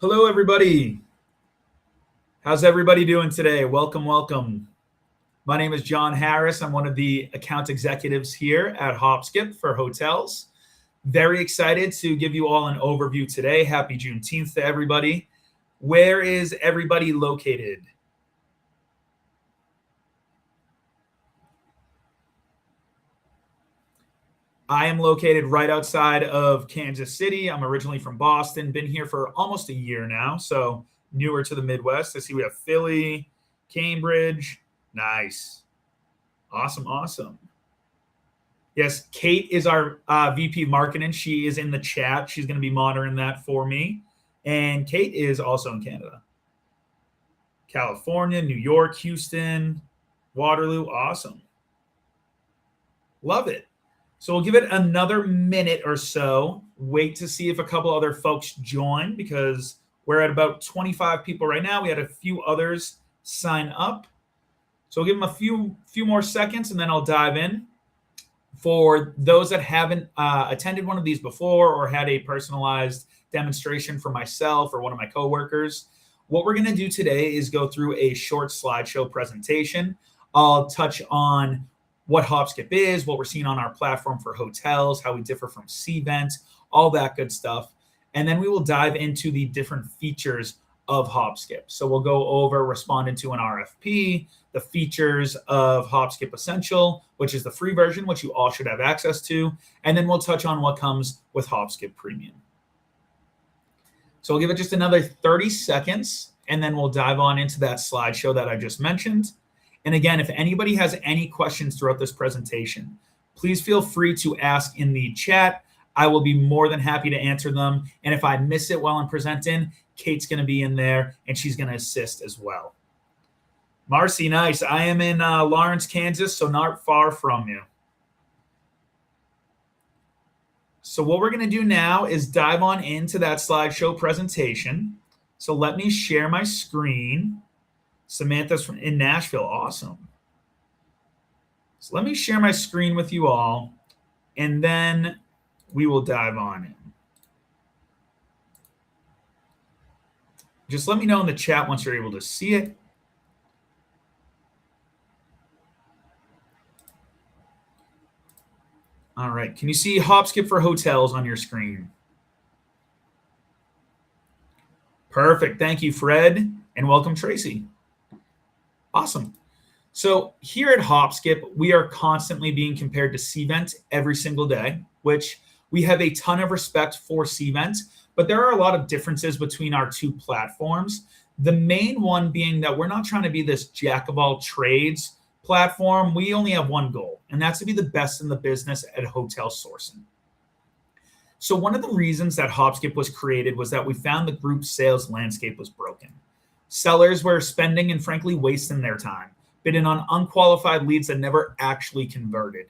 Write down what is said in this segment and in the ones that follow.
Hello, everybody. How's everybody doing today? Welcome, welcome. My name is John Harris. I'm one of the account executives here at Hopskip for hotels. Very excited to give you all an overview today. Happy Juneteenth to everybody. Where is everybody located? I am located right outside of Kansas City. I'm originally from Boston, been here for almost a year now, so newer to the Midwest. I see we have Philly, Cambridge. Nice. Awesome, awesome. Yes, Kate is our VP of marketing. She is in the chat. She's going to be monitoring that for me. And Kate is also in Canada. California, New York, Houston, Waterloo. Awesome. Love it. So we'll give it another minute or so. Wait to see if a couple other folks join because we're at about 25 people right now. We had a few others sign up. So we'll give them a few more seconds and then I'll dive in. For those that haven't attended one of these before or had a personalized demonstration for myself or one of my coworkers, what we're going to do today is go through a short slideshow presentation. I'll touch on what Hopskip is, what we're seeing on our platform for hotels, how we differ from Cvent, all that good stuff. And then we will dive into the different features of Hopskip. So we'll go over responding to an RFP, the features of Hopskip Essential, which is the free version, which you all should have access to. And then we'll touch on what comes with Hopskip Premium. So we'll give it just another 30 seconds, and then we'll dive on into that slideshow that I just mentioned. And again, if anybody has any questions throughout this presentation, please feel free to ask in the chat. I will be more than happy to answer them. And if I miss it while I'm presenting, Kate's going to be in there and she's going to assist as well. Marcy, nice. I am in Lawrence, Kansas, so not far from you. So what we're going to do now is dive on into that slideshow presentation. So let me share my screen. Samantha's in Nashville. Awesome. So let me share my screen with you all, and then we will dive on in. Just let me know in the chat once you're able to see it. All right. Can you see Hopskip for hotels on your screen? Perfect. Thank you, Fred, and welcome, Tracy. Awesome. So here at Hopskip, we are constantly being compared to Cvent every single day, which we have a ton of respect for Cvent, but there are a lot of differences between our two platforms. The main one being that we're not trying to be this jack of all trades platform. We only have one goal, and that's to be the best in the business at hotel sourcing. So one of the reasons that Hopskip was created was that we found the group sales landscape was broken. Sellers were spending and frankly wasting their time, bidding on unqualified leads that never actually converted.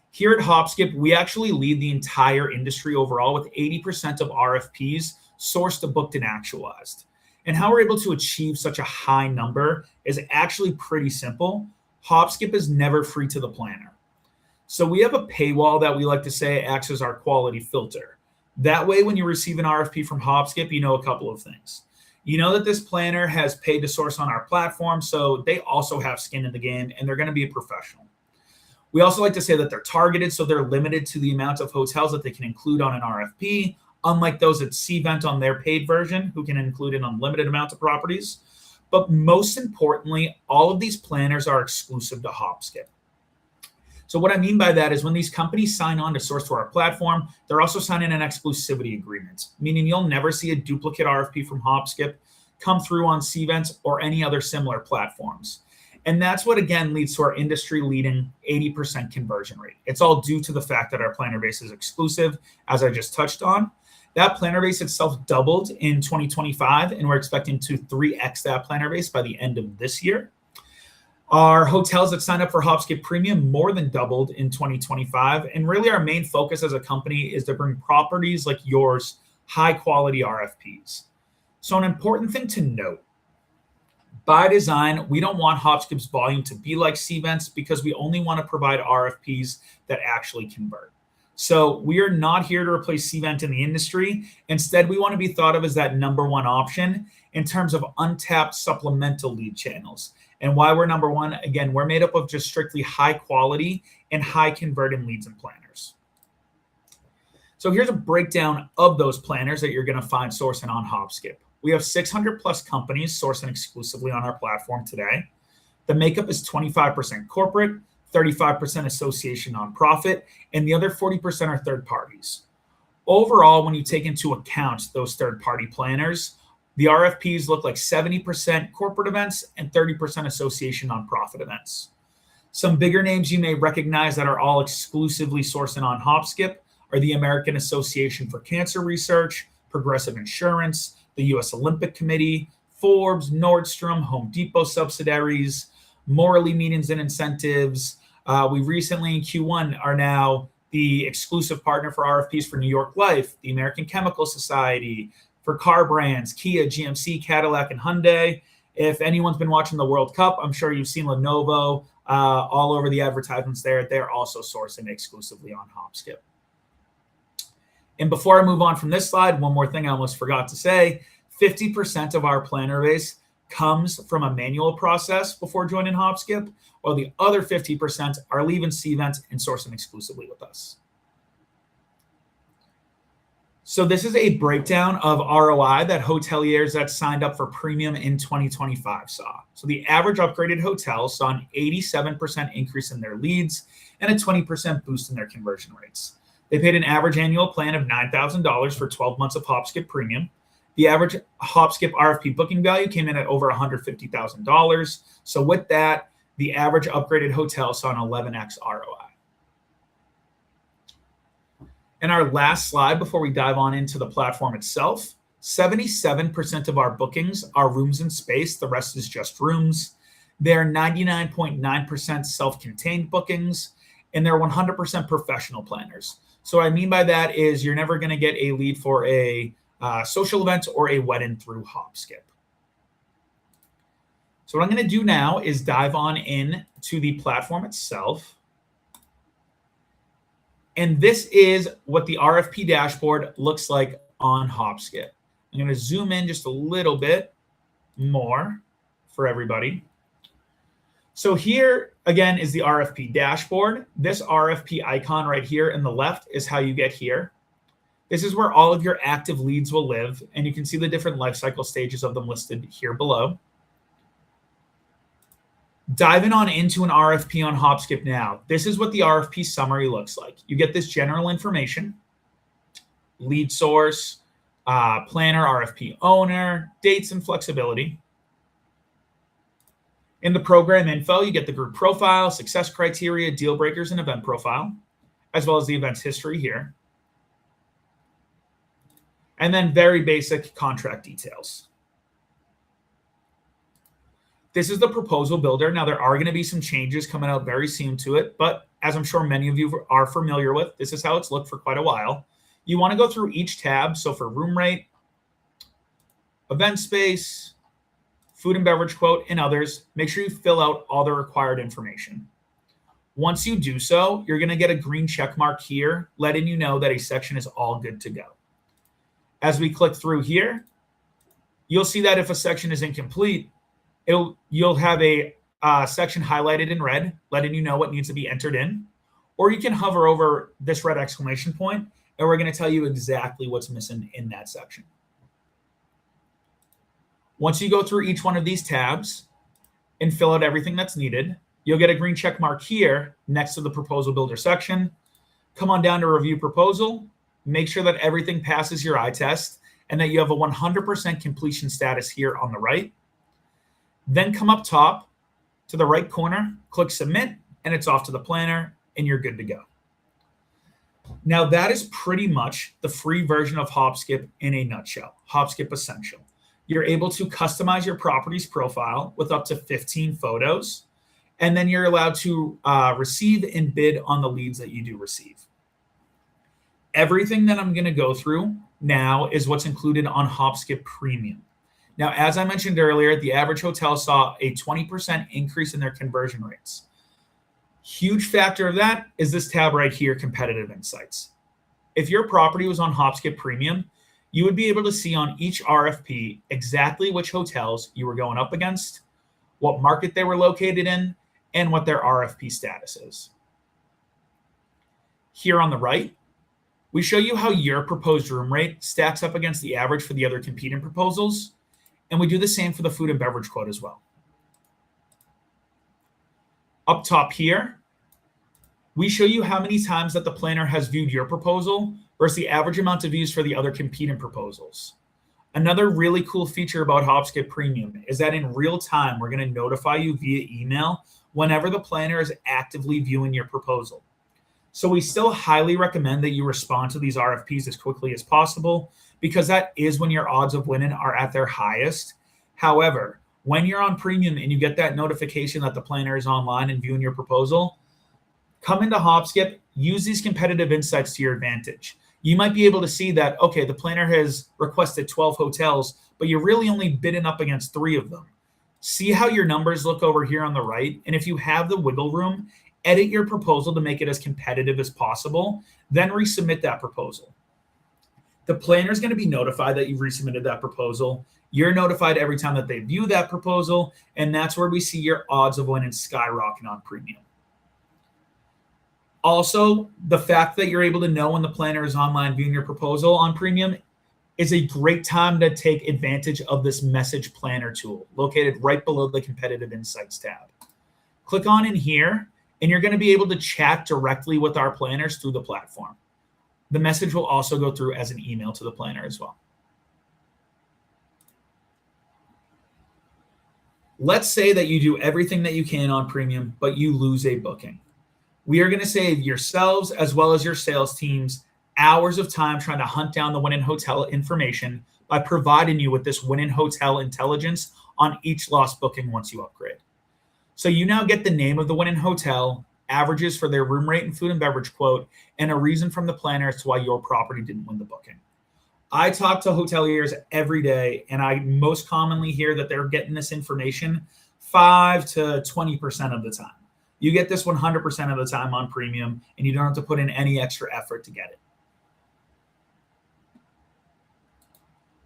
Here at Hopskip, we actually lead the entire industry overall with 80% of RFPs sourced to booked and actualized. And how we're able to achieve such a high number is actually pretty simple. Hopskip is never free to the planner. So we have a paywall that we like to say acts as our quality filter. That way, when you receive an RFP from Hopskip, you know a couple of things. You know that this planner has paid to source on our platform, so they also have skin in the game, and they're going to be a professional. We also like to say that they're targeted, so they're limited to the amount of hotels that they can include on an RFP, unlike those at Cvent on their paid version, who can include an unlimited amount of properties. But most importantly, all of these planners are exclusive to Hopskip. So what I mean by that is when these companies sign on to source to our platform, they're also signing an exclusivity agreement, meaning you'll never see a duplicate RFP from Hopskip come through on Cvent or any other similar platforms. And that's what, again, leads to our industry-leading 80% conversion rate. It's all due to the fact that our planner base is exclusive, as I just touched on. That planner base itself doubled in 2025, and we're expecting to 3x that planner base by the end of this year. Our hotels that signed up for Hopskip Premium more than doubled in 2025. And really our main focus as a company is to bring properties like yours high quality RFPs. So an important thing to note, by design, we don't want Hopskip's volume to be like Cvent's because we only want to provide RFPs that actually convert. So we are not here to replace Cvent in the industry. Instead, we want to be thought of as that number one option in terms of untapped supplemental lead channels. And why we're number one, again, we're made up of just strictly high quality and high converting leads and planners. So here's a breakdown of those planners that you're going to find sourcing on Hopskip. We have 600 plus companies sourcing exclusively on our platform today. The makeup is 25% corporate, 35% association nonprofit, and the other 40% are third parties. Overall, when you take into account those third-party planners, the RFPs look like 70% corporate events and 30% association nonprofit events. Some bigger names you may recognize that are all exclusively sourcing on Hopskip are the American Association for Cancer Research, Progressive Insurance, the U.S. Olympic Committee, Forbes, Nordstrom, Home Depot subsidiaries, Morley Meetings and Incentives. We recently in Q1 are now the exclusive partner for RFPs for New York Life, the American Chemical Society, for car brands, Kia, GMC, Cadillac, and Hyundai. If anyone's been watching the World Cup, I'm sure you've seen Lenovo all over the advertisements there. They're also sourcing exclusively on Hopskip. And before I move on from this slide, one more thing I almost forgot to say, 50% of our planner base comes from a manual process before joining Hopskip, while the other 50% are leaving Cvent and sourcing exclusively with us. So this is a breakdown of ROI that hoteliers that signed up for premium in 2025 saw. So the average upgraded hotel saw an 87% increase in their leads and a 20% boost in their conversion rates. They paid an average annual plan of $9,000 for 12 months of Hopskip premium. The average Hopskip RFP booking value came in at over $150,000. So with that, the average upgraded hotel saw an 11x ROI. And our last slide before we dive on into the platform itself, 77% of our bookings are rooms and space. The rest is just rooms. They're 99.9% self-contained bookings, and they're 100% professional planners. So what I mean by that is you're never going to get a lead for a social event or a wedding through Hopskip. So what I'm going to do now is dive on in to the platform itself. And this is what the RFP dashboard looks like on Hopskip. I'm going to zoom in just a little bit more for everybody. So here, again, is the RFP dashboard. This RFP icon right here in the left is how you get here. This is where all of your active leads will live, and you can see the different life cycle stages of them listed here below. Diving on into an RFP on Hopskip now, this is what the RFP summary looks like. You get this general information, lead source, planner, RFP owner, dates and flexibility. In the program info, you get the group profile, success criteria, deal breakers, and event profile, as well as the event's history here. And then very basic contract details. This is the proposal builder. Now, there are going to be some changes coming out very soon to it, but as I'm sure many of you are familiar with, this is how it's looked for quite a while. You want to go through each tab. So for room rate, event space, food and beverage quote, and others, make sure you fill out all the required information. Once you do so, you're going to get a green check mark here, letting you know that a section is all good to go. As we click through here, you'll see that if a section is incomplete, you'll have a section highlighted in red, letting you know what needs to be entered in. Or you can hover over this red exclamation point, and we're going to tell you exactly what's missing in that section. Once you go through each one of these tabs and fill out everything that's needed, you'll get a green check mark here next to the proposal builder section. Come on down to review proposal, make sure that everything passes your eye test and that you have a 100% completion status here on the right. Then come up top to the right corner, click submit, and it's off to the planner, and you're good to go. Now, that is pretty much the free version of Hopskip in a nutshell, Hopskip Essential. You're able to customize your property's profile with up to 15 photos, and then you're allowed to receive and bid on the leads that you do receive. Everything that I'm going to go through now is what's included on Hopskip Premium. Now, as I mentioned earlier, the average hotel saw a 20% increase in their conversion rates. Huge factor of that is this tab right here, competitive insights. If your property was on Hopskip Premium, you would be able to see on each RFP exactly which hotels you were going up against, what market they were located in, and what their RFP status is. Here on the right, we show you how your proposed room rate stacks up against the average for the other competing proposals, and we do the same for the food and beverage quote as well. Up top here, we show you how many times that the planner has viewed your proposal versus the average amount of views for the other competing proposals. Another really cool feature about Hopskip Premium is that in real time, we're going to notify you via email whenever the planner is actively viewing your proposal. So we still highly recommend that you respond to these RFPs as quickly as possible, because that is when your odds of winning are at their highest. However, when you're on Premium and you get that notification that the planner is online and viewing your proposal, come into Hopskip, use these competitive insights to your advantage. You might be able to see that, okay, the planner has requested 12 hotels, but you're really only bidding up against 3 of them. See how your numbers look over here on the right, and if you have the wiggle room, edit your proposal to make it as competitive as possible, then resubmit that proposal. The planner is going to be notified that you've resubmitted that proposal. You're notified every time that they view that proposal, and that's where we see your odds of winning skyrocket on Premium. Also, the fact that you're able to know when the planner is online viewing your proposal on Premium is a great time to take advantage of this message planner tool located right below the competitive insights tab. Click on in here, and you're going to be able to chat directly with our planners through the platform. The message will also go through as an email to the planner as well. Let's say that you do everything that you can on Premium, but you lose a booking. We are going to save yourselves as well as your sales teams hours of time trying to hunt down the winning hotel information by providing you with this winning hotel intelligence on each lost booking once you upgrade. So you now get the name of the winning hotel, averages for their room rate and food and beverage quote, and a reason from the planner as to why your property didn't win the booking. I talk to hoteliers every day, and I most commonly hear that they're getting this information 5 to 20% of the time. You get this 100% of the time on Premium, and you don't have to put in any extra effort to get it.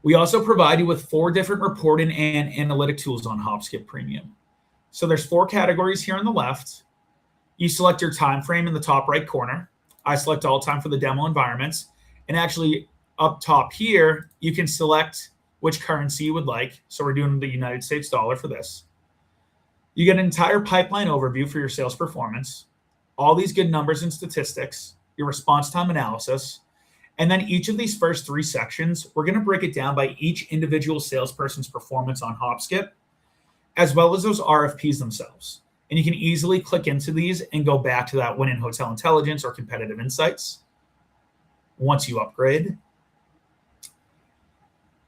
We also provide you with 4 different reporting and analytic tools on Hopskip Premium. So there's 4 categories here on the left. You select your time frame in the top right corner. I select all time for the demo environments. And actually up top here, you can select which currency you would like. So we're doing the United States dollar for this. You get an entire pipeline overview for your sales performance, all these good numbers and statistics, your response time analysis, and then each of these first 3 sections, we're going to break it down by each individual salesperson's performance on Hopskip, as well as those RFPs themselves. And you can easily click into these and go back to that winning hotel intelligence or competitive insights once you upgrade.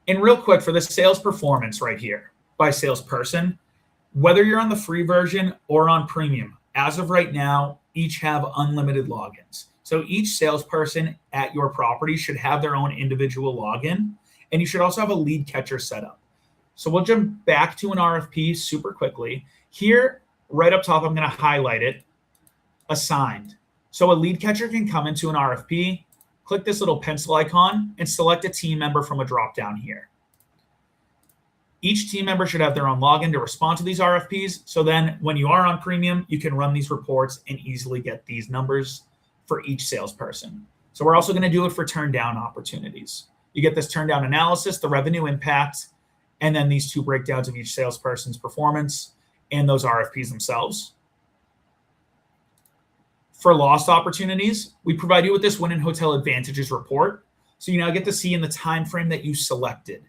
And real quick for the sales performance right here by salesperson, whether you're on the free version or on Premium, as of right now, each have unlimited logins. So each salesperson at your property should have their own individual login, and you should also have a lead catcher set up. So we'll jump back to an RFP super quickly. Here, right up top, I'm going to highlight it, assigned. So a lead catcher can come into an RFP, click this little pencil icon, and select a team member from a drop-down here. Each team member should have their own login to respond to these RFPs. So then when you are on Premium, you can run these reports and easily get these numbers for each salesperson. So we're also going to do it for turn down opportunities. You get this turn down analysis, the revenue impact, and then these 2 breakdowns of each salesperson's performance and those RFPs themselves. For lost opportunities, we provide you with this winning hotel advantages report. So you now get to see in the time frame that you selected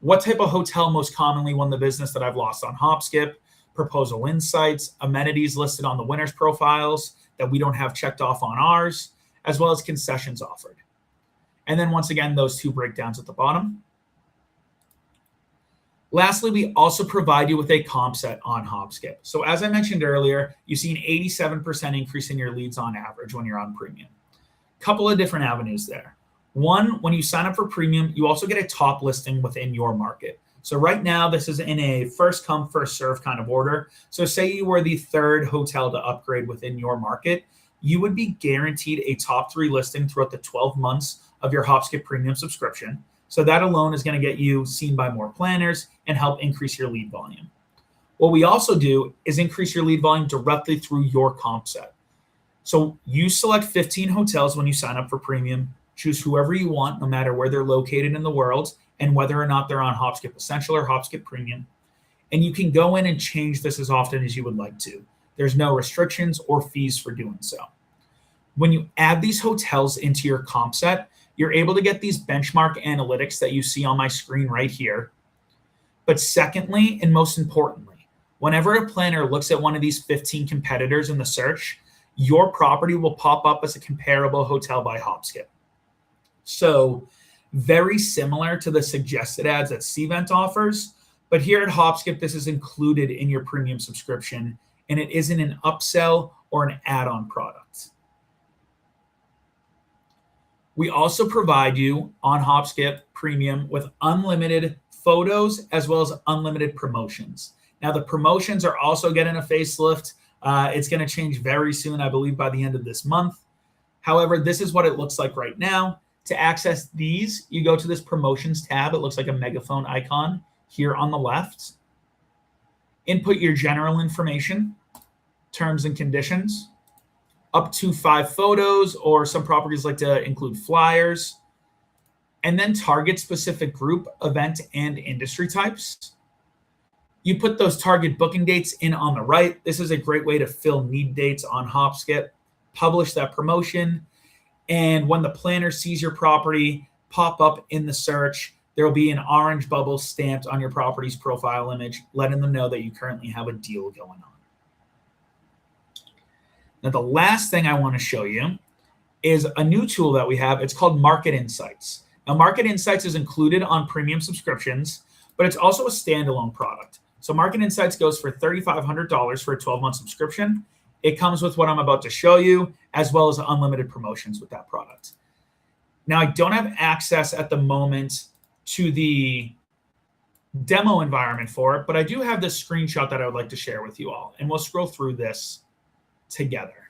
what type of hotel most commonly won the business that I've lost on Hopskip, proposal insights, amenities listed on the winners' profiles that we don't have checked off on ours, as well as concessions offered. And then once again, those 2 breakdowns at the bottom. Lastly, we also provide you with a comp set on Hopskip. So as I mentioned earlier, you see an 87% increase in your leads on average when you're on Premium. Couple of different avenues there. One, when you sign up for Premium, you also get a top listing within your market. So right now, this is in a first come, first serve kind of order. So say you were the third hotel to upgrade within your market, you would be guaranteed a top 3 listing throughout the 12 months of your Hopskip premium subscription. So that alone is going to get you seen by more planners and help increase your lead volume. What we also do is increase your lead volume directly through your comp set. So you select 15 hotels when you sign up for premium, choose whoever you want, no matter where they're located in the world, and whether or not they're on Hopskip Essential or Hopskip Premium. And you can go in and change this as often as you would like to. There's no restrictions or fees for doing so. When you add these hotels into your comp set, you're able to get these benchmark analytics that you see on my screen right here. But secondly, and most importantly, whenever a planner looks at one of these 15 competitors in the search, your property will pop up as a comparable hotel by Hopskip. So very similar to the suggested ads that Cvent offers, but here at Hopskip, this is included in your premium subscription, and it isn't an upsell or an add-on product. We also provide you on Hopskip Premium with unlimited photos as well as unlimited promotions. Now, the promotions are also getting a facelift. It's going to change very soon, I believe, by the end of this month. However, this is what it looks like right now. To access these, you go to this promotions tab. It looks like a megaphone icon here on the left. Input your general information, terms and conditions, up to 5 photos, or some properties like to include flyers, and then target specific group, event, and industry types. You put those target booking dates in on the right. This is a great way to fill need dates on Hopskip. Publish that promotion, and when the planner sees your property pop up in the search, there will be an orange bubble stamped on your property's profile image, letting them know that you currently have a deal going on. Now, the last thing I want to show you is a new tool that we have. It's called Market Insights. Now, Market Insights is included on premium subscriptions, but it's also a standalone product. So Market Insights goes for $3,500 for a 12-month subscription. It comes with what I'm about to show you, as well as unlimited promotions with that product. Now, I don't have access at the moment to the demo environment for it, but I do have this screenshot that I would like to share with you all, and we'll scroll through this together.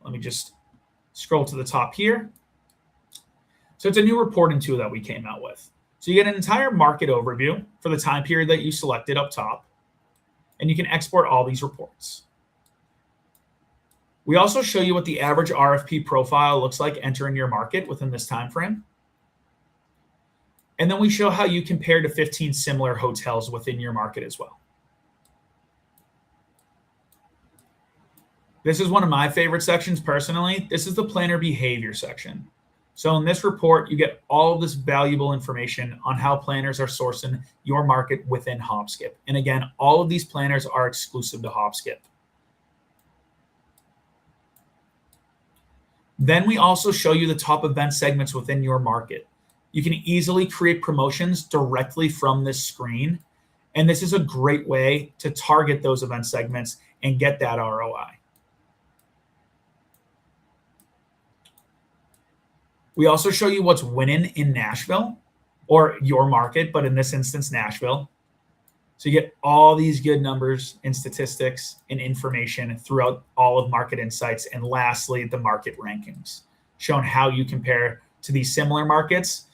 Let me just scroll to the top here. So it's a new reporting tool that we came out with. So you get an entire market overview for the time period that you selected up top, and you can export all these reports. We also show you what the average RFP profile looks like entering your market within this time frame. And then we show how you compare to 15 similar hotels within your market as well. This is one of my favorite sections personally. This is the planner behavior section. So in this report, you get all of this valuable information on how planners are sourcing your market within Hopskip. And again, all of these planners are exclusive to Hopskip. Then we also show you the top event segments within your market. You can easily create promotions directly from this screen. And this is a great way to target those event segments and get that ROI. We also show you what's winning in Nashville, or your market, but in this instance, Nashville. So you get all these good numbers and statistics and information throughout all of Market Insights. And lastly, the market rankings, showing how you compare to these similar markets.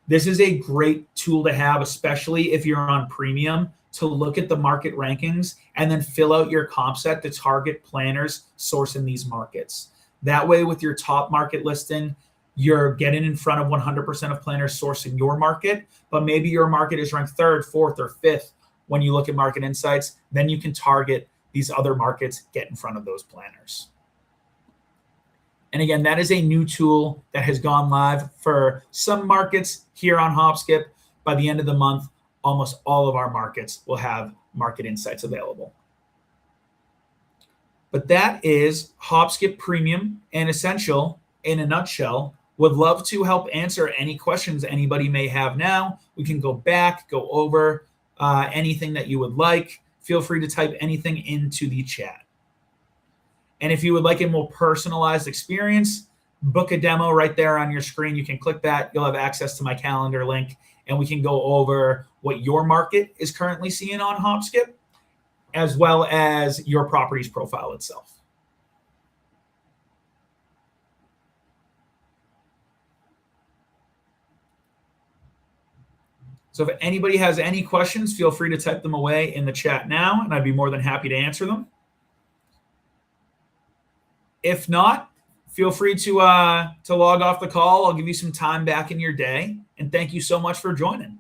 This is a great tool to have, especially if you're on premium, to look at the market rankings and then fill out your comp set to target planners sourcing these markets. That way, with your top market listing, you're getting in front of 100% of planners sourcing your market, but maybe your market is ranked 3rd, 4th, or 5th when you look at Market Insights. Then you can target these other markets, get in front of those planners. And again, that is a new tool that has gone live for some markets here on Hopskip. By the end of the month, almost all of our markets will have Market Insights available. But that is Hopskip Premium and Essential in a nutshell. Would love to help answer any questions anybody may have now. We can go back, go over anything that you would like. Feel free to type anything into the chat. And if you would like a more personalized experience, book a demo right there on your screen. You can click that. You'll have access to my calendar link, and we can go over what your market is currently seeing on Hopskip, as well as your property's profile itself. So if anybody has any questions, feel free to type them away in the chat now, and I'd be more than happy to answer them. If not, feel free to log off the call. I'll give you some time back in your day. And thank you so much for joining.